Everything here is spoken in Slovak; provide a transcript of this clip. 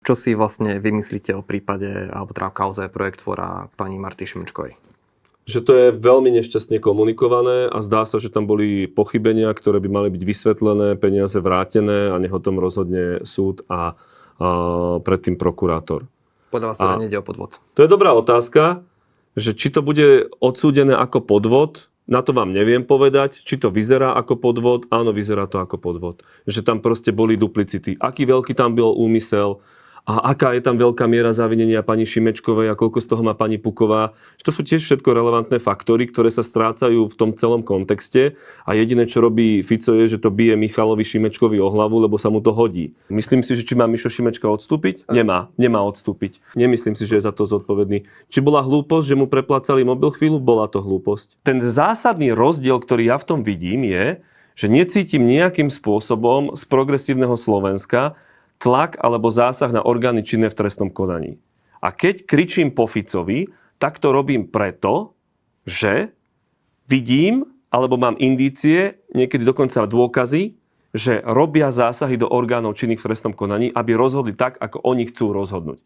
Čo si vlastne vymyslíte o prípade, alebo teda o kauze Projektvora pani Marty Šimečkovej? Že to je veľmi nešťastne komunikované a zdá sa, že tam boli pochybenia, ktoré by mali byť vysvetlené, peniaze vrátené a nech o tom rozhodne súd a predtým prokurátor. Podľa vás teda nejde o podvod? To je dobrá otázka, že či to bude odsúdené ako podvod, na to vám neviem povedať. Či to vyzerá ako podvod, áno, vyzerá to ako podvod. Že tam proste boli duplicity. Aký veľký tam bol úmysel a aká je tam veľká miera zavinenia pani Šimečkovej a koľko z toho má pani Puková. Že to sú tiež všetko relevantné faktory, ktoré sa strácajú v tom celom kontexte a jediné, čo robí Fico je, že to bije Michalovi Šimečkovi o hlavu, lebo sa mu to hodí. Myslím si, že či má Mišo Šimečka odstúpiť? Nemá odstúpiť. Nemyslím si, že je za to zodpovedný. Či bola hlúposť, že mu preplácali mobil chvíľu? Bola to hlúposť. Ten zásadný rozdiel, ktorý ja v tom vidím, je, že necítim nejakým spôsobom z progresívneho Slovenska tlak alebo zásah na orgány činné v trestnom konaní. A keď kričím po Ficovi, tak to robím preto, že vidím, alebo mám indície, niekedy dokonca dôkazy, že robia zásahy do orgánov činných v trestnom konaní, aby rozhodli tak, ako oni chcú rozhodnúť.